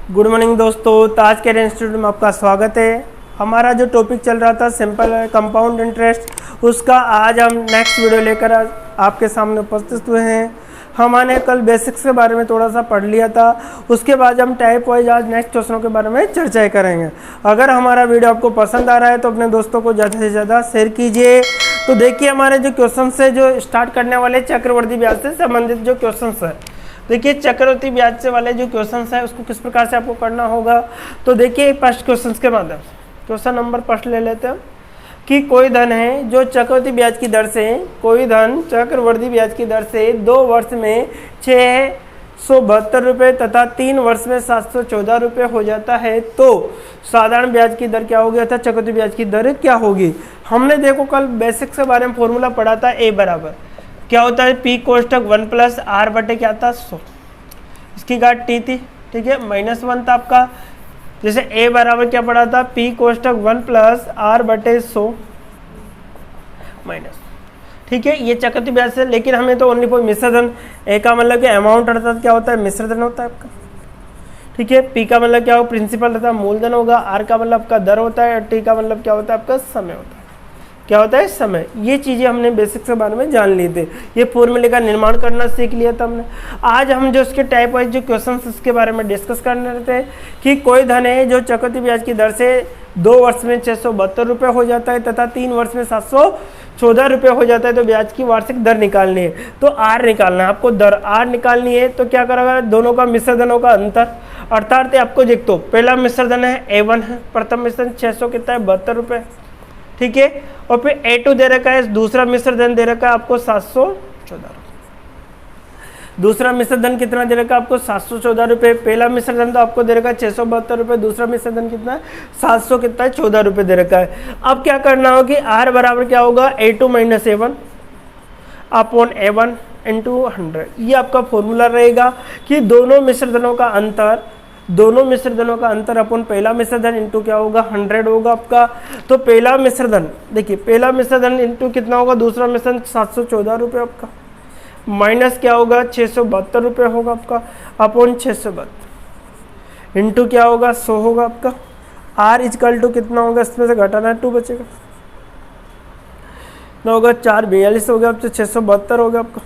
Good morning दोस्तों, ताज care institute में आपका स्वागत है। हमारा जो टॉपिक चल रहा था सिंपल कंपाउंड इंटरेस्ट, उसका आज हम नेक्स्ट वीडियो लेकर आपके सामने उपस्थित हुए हैं। हमने कल बेसिक्स के बारे में थोड़ा सा पढ़ लिया था, उसके बाद हम टाइप वाइज आज नेक्स्ट क्वेश्चनों के बारे में चर्चा करेंगे। अगर हमारा वीडियो आपको पसंद आ रहा है तो अपने दोस्तों को ज़्यादा से ज़्यादा शेयर कीजिए। तो देखिए हमारे जो क्वेश्चन है जो स्टार्ट करने वाले चक्रवर्ती ब्याज से संबंधित जो क्वेश्चन है, देखिए चक्रवर्ती ब्याज से वाले जो क्वेश्चन है उसको किस प्रकार से आपको करना होगा। तो देखिए फर्स्ट क्वेश्चन के माध्यम से क्वेश्चन नंबर फर्स्ट ले लेते हैं कि कोई धन है जो चक्रवर्ती ब्याज की दर से, कोई धन चक्रवर्ती ब्याज की दर से 2 वर्ष में 672 रुपये तथा 3 वर्ष में 714 रुपये हो जाता है, तो साधारण ब्याज की दर क्या होगी अर्थात चक्रवर्ती ब्याज की दर क्या होगी। हमने देखो कल बेसिक्स के बारे में फॉर्मूला पढ़ा था, ए बराबर क्या होता है पी कोष्टक 1 प्लस आर बटे क्या था 100, इसकी घात टी थी, ठीक है, -1 था आपका। जैसे ए बराबर क्या पड़ा था पी कोष्टक 1 प्लस आर बटे 100 माइनस, ठीक है, ये चक्रवर्ती ब्याज से। लेकिन हमें तो ओनली फॉर मिश्र धन, ए का मतलब कि अमाउंट अर्थात क्या होता है मिश्र धन होता है आपका, ठीक है। पी का मतलब क्या होगा प्रिंसिपल तथा मूलधन होगा, आर का मतलब आपका दर होता है, और टी का मतलब क्या होता है आपका समय होता है। क्या होता है समय। ये चीज़ें हमने बेसिक्स के बारे में जान ली थी, ये फॉर्मूले का निर्माण करना सीख लिया था हमने। आज हम जो इसके टाइप वाइज जो क्वेश्चंस इसके बारे में डिस्कस करने रहते हैं कि कोई धन है जो चक्रवर्ती ब्याज की दर से 2 वर्ष में 672 रुपये हो जाता है तथा 3 वर्ष में 714 रुपये हो जाता है, तो ब्याज की वार्षिक दर निकालनी है। तो आर निकालना है आपको, दर आर निकालनी है। तो क्या करेगा दोनों का मिश्र धनों का अंतर, अर्थात आपको देख तो पहला मिश्र धन है A1 है, प्रथम मिश्र धन 600 कितना है 72 रुपये, ठीक है। और फिर A2 दे रखा है, दूसरा मिश्र धन दे रखा है आपको 714 रुपये। दूसरा मिश्र धन कितना दे रखा है आपको 714 रुपये। पहला मिश्र धन तो आपको दे रखा है 672 रुपये, दूसरा मिश्र धन कितना है 700 कितना है 14 रुपये दे रखा है। अब क्या करना होगा कि R बराबर क्या होगा A2 minus A1 upon A1 into 100। ये आपका फॉर्मूला रहेगा कि दोनों मिश्र धनों का अंतर, दोनों मिश्र धनों का अंतर अपन पहला मिश्र धन इंटू क्या होगा 100 होगा आपका। तो पहला मिश्र धन देखिए, पहला मिश्र धन इंटू कितना होगा दूसरा मिश्र धन 714 रुपये आपका, माइनस क्या होगा 672 रुपये होगा आपका अपॉन 672 इंटू क्या होगा 100 होगा आपका। आर इजकल टू कितना होगा, इसमें से घटाना है 2 बचेगा, कितना होगा 4 42 हो गया आपसे 672 हो गया आपका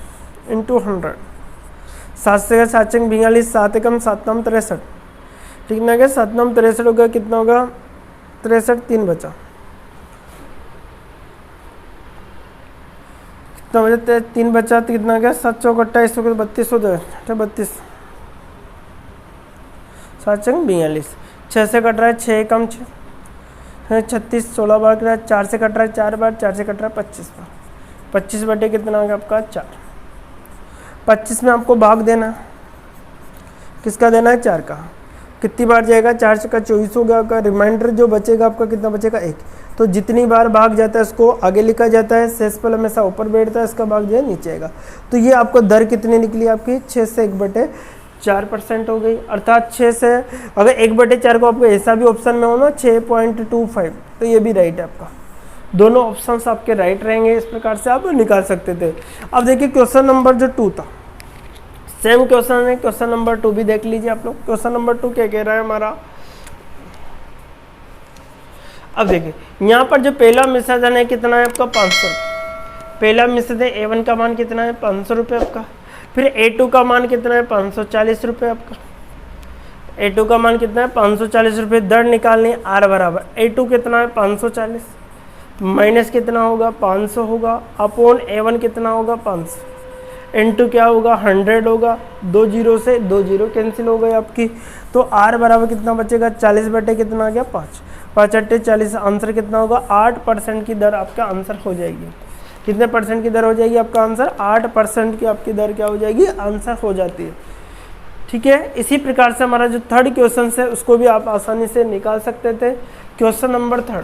इंटू 100। 7 से 7 42, 7 एकम 7 नम 63, ठीक ना, क्या 7 नम 63 होगा, कितना होगा 63, 3 बचा, कितना बचा 3 बचा, तो कितना गया 7 चौक 28 हो गया 32 हो जाए 32, 7 चंग 42, 6 से कट रहा है 6 कम 6 36, 16 बार कट रहा है 4 से कट रहा है 4 बार, 4 से कट रहा है 25 बार, 25 बटे कितना होगा आपका 4। 25 में आपको भाग देना, किसका देना है 4 का, कितनी बार जाएगा 4 से का 24 हो गया आपका। रिमाइंडर जो बचेगा आपका कितना बचेगा 1। तो जितनी बार भाग जाता है उसको आगे लिखा जाता है, शेषफल हमेशा ऊपर बैठता है, इसका भाग जो है नीचे आएगा। तो ये आपको दर कितनी निकली आपकी 6 से 1/4% हो गई, अर्थात 6 से अगर 1/4 को आपको ऐसा भी ऑप्शन में हो ना 6.25, तो ये भी राइट है आपका, दोनों ऑप्शंस आपके राइट रहेंगे। इस प्रकार से आप निकाल सकते थे। अब देखिए क्वेश्चन नंबर जो 2 था, सेम क्वेश्चन है, क्वेश्चन नंबर 2 भी देख लीजिए आप लोग। क्वेश्चन नंबर 2 क्या कह रहा है हमारा, अब देखिए यहाँ पर जो पहला मिश्र धन है कितना है आपका 500, पहला मिश्र धन A1 का मान कितना है 500 रुपये आपका। फिर A2 का मान कितना है 540 रुपये आपका, A2 का मान कितना है 540 रुपये। दर निकालनी R बराबर A2 कितना है 540 माइनस कितना होगा 500 होगा अपॉन A1 कितना होगा 500 इंटू क्या होगा 100 होगा, 2 जीरो से 2 जीरो कैंसिल हो गई आपकी। तो R बराबर कितना बचेगा 40 बटे कितना आ गया 5, 5 अट्ठे 40, आंसर कितना होगा 8% की दर आपका आंसर हो जाएगी। कितने परसेंट की दर हो जाएगी आपका आंसर 8% की आपकी दर क्या हो जाएगी आंसर हो जाती है, ठीक है। इसी प्रकार से हमारा जो थर्ड क्वेश्चन है उसको भी आप आसानी से निकाल सकते थे। क्वेश्चन नंबर 3,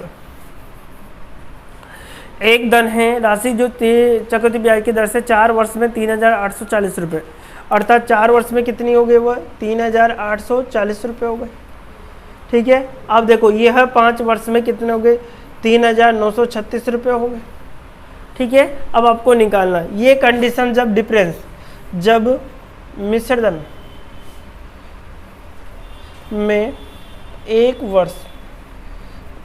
एक धन है राशि जो चक्रवर्ती ब्याज की दर से 4 वर्ष में 3840 रुपये, अर्थात 4 वर्ष में कितनी हो गई वो 3840 रुपये हो गए, ठीक है। अब देखो ये है 5 वर्ष में कितने हो गए 3936 रुपये हो गए, ठीक है। अब आपको निकालना ये कंडीशन जब डिफरेंस, जब मिश्र धन में 1 वर्ष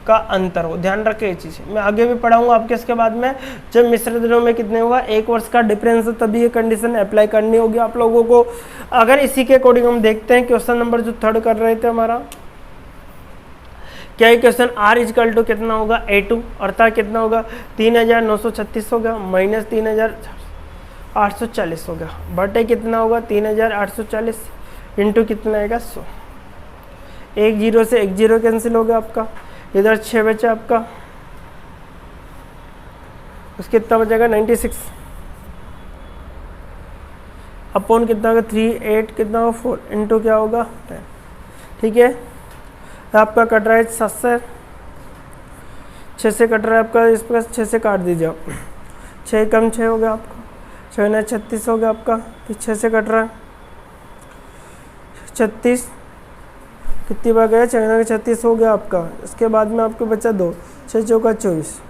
का अंतर हो। ध्यान रखें ये चीज़, मैं आगे भी पढ़ाऊंगा आपके इसके बाद में। जब मिश्र दिनों में कितने होगा 1 वर्ष का डिफरेंस हो, तभी ये कंडीशन अप्लाई करनी होगी आप लोगों को। अगर इसी के अकॉर्डिंग हम देखते हैं क्वेश्चन नंबर जो 3 कर रहे थे हमारा, क्या क्वेश्चन r इजकल टू कितना होगा A2, अर्थात कितना होगा 3936 होगा माइनस 3840 होगा बटे कितना होगा 3840 इंटू कितना आएगा 100। 1 0 से 1 0 कैंसिल हो गया आपका, इधर 6 बचा आपका, उसके कितना बचेगा 96 अपॉन कितना होगा 3 8 कितना होगा 4 इंटू क्या होगा 10। ठीक है, आपका कट रहा है 7 से 6 से कट रहा है आपका, इस पर 6 से काट दीजिए आप, 6 कम 6 हो गया आपका, 6 9 36 हो गया आपका, फिर 6 से कट रहा है 36, कितनी बार गया 6 9 36 हो गया आपका। इसके बाद में आपको बचा 2, 6 चौका 24,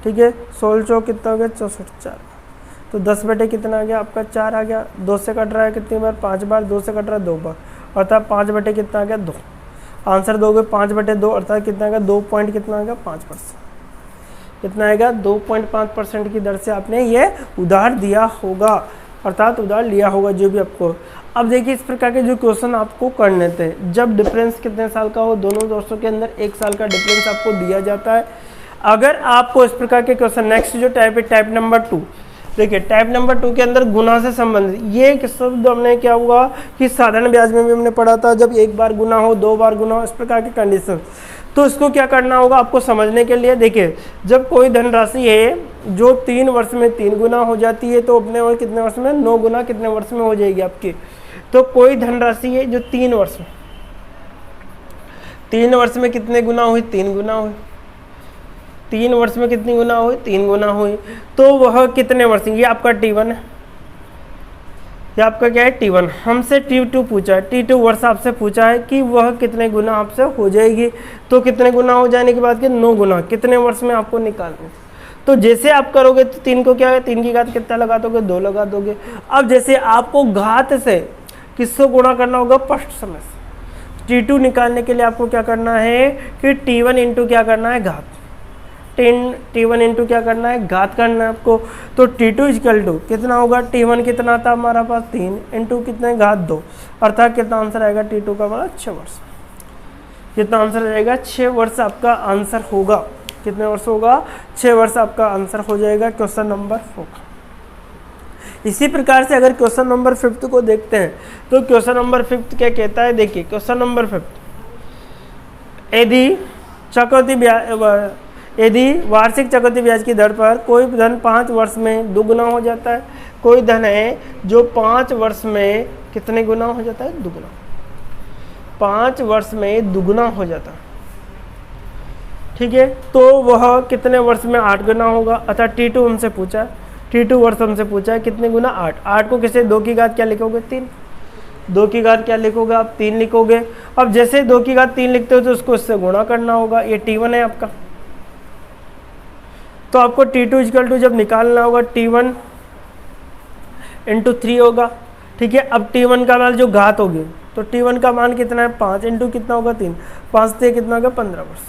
ठीक है, 16 चौक कितना हो गया 64 4, तो 10 बटे कितना आ गया आपका 4 आ गया। 2 से कट रहा है कितनी बार 5 बार, 2 से कट रहा है 2 बार, अर्थात 5 बटे कितना आ गया 2। आंसर दोगे 5 बटे 2 अर्थात कितना आएगा 2 पॉइंट कितना आएगा 5%, कितना आएगा 2.5% की दर से आपने ये उधार दिया होगा, अर्थात उधार लिया होगा जो भी आपको। अब देखिए इस प्रकार के जो क्वेश्चन आपको करने थे, जब डिफरेंस कितने साल का हो, दोनों दोस्तों के अंदर 1 साल का डिफरेंस आपको दिया जाता है। अगर आपको इस प्रकार के क्वेश्चन, नेक्स्ट जो टाइप है टाइप नंबर 2, देखिए टाइप नंबर 2 के अंदर गुना से संबंधित ये शब्द हमने क्या हुआ कि साधारण ब्याज में भी हमने पढ़ा था, जब 1 बार गुना हो 2 बार गुना हो, इस प्रकार की कंडीशन। तो इसको क्या करना होगा आपको समझने के लिए, देखिए जब कोई धनराशि है जो 3 वर्ष में 3 गुना हो जाती है, तो अपने और कितने वर्ष में 9 गुना कितने वर्ष में हो जाएगी आपकी। तो कोई धनराशि है जो 3 वर्ष में, 3 वर्ष में कितने गुना हुई 3 गुना हुई, 3 वर्ष में कितनी गुना हुई 3 गुना हुई, तो वह कितने वर्ष, ये आपका T1 है, ये आपका क्या है T1। हमसे T2 पूछा है, T2 वर्ष आपसे पूछा है कि वह कितने गुना आपसे हो जाएगी। तो कितने गुना हो जाने के बाद के 9 गुना कितने वर्ष में आपको निकालना है। तो जैसे आप करोगे तो 3 को क्या है 3 की घात कितना लगा दोगे 2 लगा दोगे। अब जैसे आपको घात से किसको गुणा करना होगा फर्स्ट समय से, T2 निकालने के लिए आपको क्या करना है कि T1 इंटू क्या करना है घात, T1 इंटू क्या करना है घात करना है आपको। तो T2 इक्वल टू कितना होगा, T1 कितना था हमारा पास 3 इंटू कितने घात 2, अर्थात कितना आंसर आएगा T2 का हमारा 6 वर्ष। कितना आंसर आएगा 6 वर्ष आपका आंसर होगा। कितने वर्ष होगा 6 वर्ष आपका आंसर हो जाएगा क्वेश्चन नंबर 4 का। इसी प्रकार से अगर क्वेश्चन नंबर 5 को देखते हैं तो क्वेश्चन नंबर 5 क्या कहता है, देखिए क्वेश्चन नंबर 5, यदि चक्रवृद्धि ब्याज, यदि वार्षिक चक्रवृद्धि ब्याज की दर पर कोई धन 5 वर्ष में दुगुना हो जाता है, कोई धन है जो 5 वर्ष में कितने गुना हो जाता है दुगुना, 5 वर्ष में दुगुना हो जाता है, ठीक है। तो वह कितने वर्ष में 8 गुना होगा, अर्थात T2 हमसे पूछा, T2 वर्ष हमसे पूछा है कितने गुना 8। 8 को किसे 2 की घात क्या लिखोगे 3, 2 की घात क्या लिखोगे आप 3 लिखोगे। अब जैसे 2 की घात 3 लिखते हो तो उसको इससे गुणा करना होगा, ये T1 है आपका। तो आपको T2 इक्वल टू जब निकालना होगा T1 इंटू 3 होगा, ठीक है। अब T1 का मान जो घात होगी तो T1 का मान कितना है 5 इंटू कितना होगा 3, 5 से कितना होगा 15 वर्ष।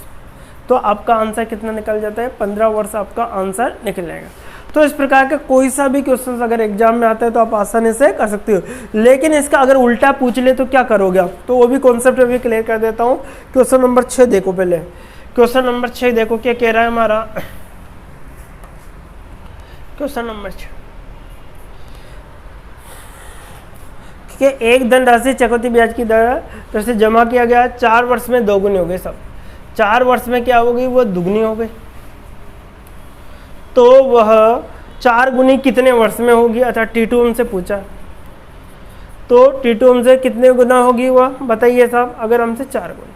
तो आपका आंसर कितना निकल जाता है 15 वर्ष आपका आंसर निकल जाएगा। तो इस प्रकार का कोई सा भी क्वेश्चन अगर एग्जाम में आता है तो आप आसानी से कर सकते हो, लेकिन इसका अगर उल्टा पूछ ले तो क्या करोगे आप, तो वो भी कॉन्सेप्ट अभी क्लियर कर देता हूँ। क्वेश्चन नंबर 6 देखो, पहले क्वेश्चन नंबर 6 देखो क्या कह रहा है हमारा। क्वेश्चन नंबर 6, ठीक है, एक धनराशि चक्रवृद्धि ब्याज की दर से जमा किया गया 4 वर्ष में 2 गुनी हो गई, सब 4 वर्ष में क्या हो गई वो दुगनी हो गई। तो वह 4 गुनी कितने वर्ष में होगी, अच्छा T2 हमसे पूछा, तो T2 हमसे कितने गुना होगी वह बताइए साहब। अगर हमसे 4 गुनी,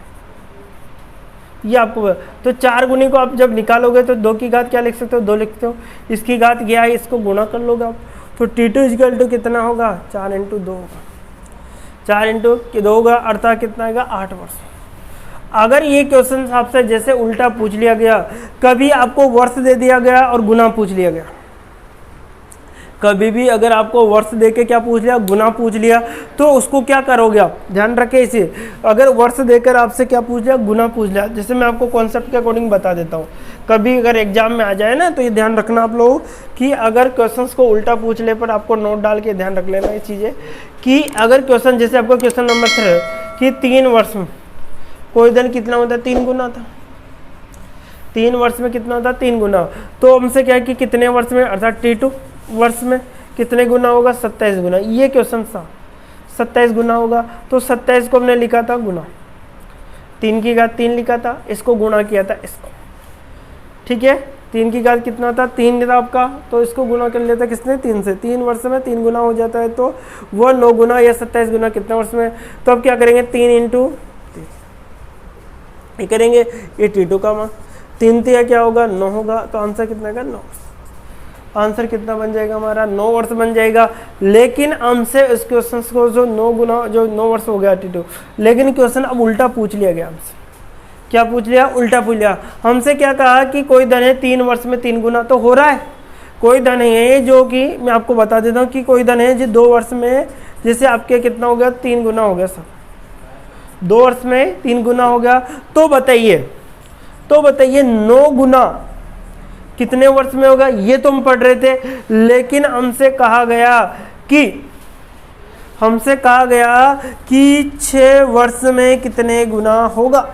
ये आपको तो 4 गुनी को आप जब निकालोगे तो 2 की घात क्या लिख सकते हो 2 लिखते हो, इसकी घात क्या है इसको गुणा कर लोगे आप। तो T2 इक्वल टू कितना होगा 4 इंटू 2 होगा, 4 इंटू 2 होगा, अर्थात कितना आएगा 8 वर्ष। अगर ये क्वेश्चन आपसे जैसे उल्टा पूछ लिया गया, कभी आपको वर्ष दे दिया गया और गुना पूछ लिया गया, कभी भी अगर आपको वर्ष दे के क्या पूछ लिया, गुना पूछ लिया, तो उसको क्या करोगे आप, ध्यान रखें इसे। अगर वर्ष देकर आपसे क्या पूछ लिया, गुना पूछ लिया, जैसे मैं आपको कॉन्सेप्ट के अकॉर्डिंग बता देता हूँ। कभी अगर एग्जाम में आ जाए ना, तो ये ध्यान रखना आप लोग कि अगर क्वेश्चंस को उल्टा पूछ ले पर आपको नोट डाल के ध्यान रख लेना ये चीज़ें कि अगर क्वेश्चन, जैसे आपको क्वेश्चन नंबर 3 कि 3 वर्ष में कोई दिन कितना होता है, 3 गुना था। 3 वर्ष में कितना होता है, 3 गुना। तो हमसे क्या है कि कितने वर्ष में, अर्थात T2 वर्ष में कितने गुना होगा, 27 गुना। ये क्वेश्चन था, 27 गुना होगा। तो 27 को हमने लिखा था गुना, 3 की घात 3 लिखा था, इसको गुणा किया था इसको, ठीक है। 3 की घात कितना था, 3 था आपका, तो इसको गुना कर लेता किसने, 3 से। 3 वर्ष में 3 गुना हो जाता है, तो वो 9 गुना या 27 गुना कितने वर्ष में। तो अब क्या करेंगे, 3 इंटू ये करेंगे, ये T2 का मान 3 तिया क्या होगा, 9 होगा। तो आंसर कितना का, 9। आंसर कितना बन जाएगा हमारा, 9 वर्ष बन जाएगा। लेकिन हमसे इस क्वेश्चन को जो 9 गुना, जो 9 वर्ष हो गया T2, लेकिन क्वेश्चन अब उल्टा पूछ लिया गया हमसे। क्या पूछ लिया, उल्टा पूछ लिया। हमसे क्या कहा कि कोई धन है 3 वर्ष में 3 गुना, तो हो रहा है। कोई धन है जो कि मैं आपको बता देता हूँ कि कोई धन है जो 2 वर्ष में, जैसे आपके कितना हो गया, 3 गुना हो गया सर, 2 वर्ष में 3 गुना हो गया। तो बताइए 9 गुना कितने वर्ष में होगा, ये तो हम पढ़ रहे थे। लेकिन हमसे कहा गया कि 6 वर्ष में कितने गुना होगा।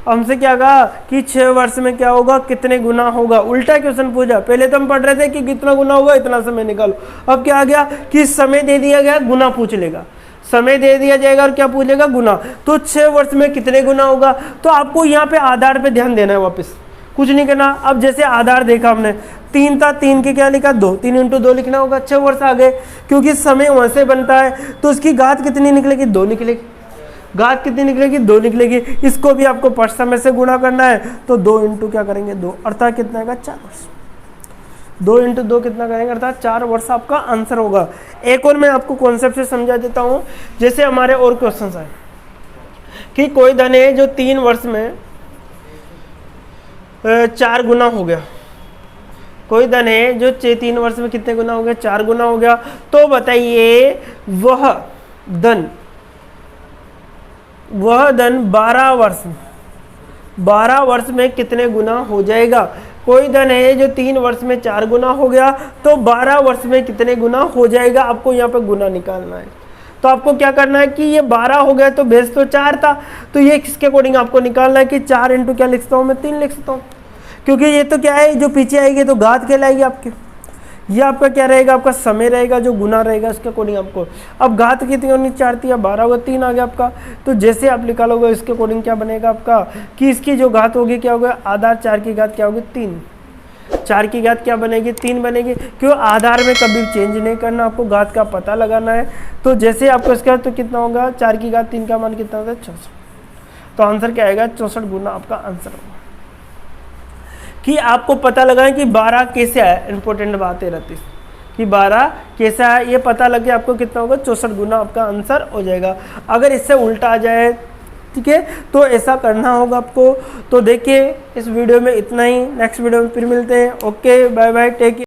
हमसे क्या कहा कि 6 वर्ष में क्या होगा, कितने गुना होगा। उल्टा क्वेश्चन पूछा। पहले तो हम पढ़ रहे थे कि कितना गुना होगा, इतना समय निकालो। अब क्या आ गया कि समय दे दिया गया, गुना पूछ लेगा। समय दे दिया जाएगा और क्या पूछेगा, गुना। तो 6 वर्ष में कितने गुना होगा। तो आपको यहाँ पे आधार पे ध्यान देना है, वापस कुछ नहीं करना। अब जैसे आधार देखा हमने, 3 था, 3 के क्या लिखा, 2, 3 इंटू 2 लिखना होगा। 6 वर्ष आ गए, क्योंकि समय वहां से बनता है, तो उसकी घात कितनी निकलेगी, 2 निकलेगी। घात कितनी निकलेगी, 2 निकलेगी। इसको भी आपको पर समय से गुणा करना है, तो 2 इंटू क्या करेंगे, 2, अर्थात कितना आएगा, 4 वर्ष। 2 इंटू 2 कितना करेंगे, अर्थात 4 वर्ष आपका आंसर होगा। एक और मैं आपको कॉन्सेप्ट से समझा देता हूँ। जैसे हमारे और क्वेश्चन आए कि कोई धन है जो 3 वर्ष में 4 गुना हो गया। कोई धन है जो 3 वर्ष में कितने गुना हो गया, 4 गुना हो गया। तो बताइए वह धन 12 वर्ष में कितने गुना हो जाएगा। कोई धन है जो 3 वर्ष में 4 गुना हो गया, तो 12 वर्ष में कितने गुना हो जाएगा। आपको यहाँ पे गुना निकालना है। तो आपको क्या करना है कि ये 12 हो गया, तो बेस तो 4 था, तो ये किसके अकॉर्डिंग आपको निकालना है कि 4 इंटू क्या लिख सकता हूँ मैं, 3 लिख सकता हूँ। क्योंकि ये तो क्या है, जो पीछे आएगी तो घात कहलाएगी आपके। ये आपका क्या रहेगा, आपका समय रहेगा, जो गुना रहेगा इसके अकॉर्डिंग आपको। अब घात कितनी होनी, 4 थी, 12 होगा, 3 आ गया आपका। तो जैसे आप निकालोगे इसके अकॉर्डिंग क्या बनेगा आपका कि इसकी जो घात होगी क्या होगा, आधार 4 की घात क्या होगी, 3। 4 की घात क्या बनेगी, 3 बनेगी। क्यों, आधार में कभी चेंज नहीं करना, आपको घात का पता लगाना है। तो जैसे आपको इसका तो कितना होगा, 4 की घात 3 का मान कितना होता है, 64। तो आंसर क्या आएगा, 64 गुना आपका आंसर होगा। कि आपको पता लगाएं कि 12 कैसे है, इंपॉर्टेंट बात है रहती कि 12 कैसा है, ये पता लग गया आपको कितना होगा, 64 गुना आपका आंसर हो जाएगा। अगर इससे उल्टा आ जाए, ठीक है, तो ऐसा करना होगा आपको। तो देखिए इस वीडियो में इतना ही, नेक्स्ट वीडियो में फिर मिलते हैं। Okay, bye bye, take care.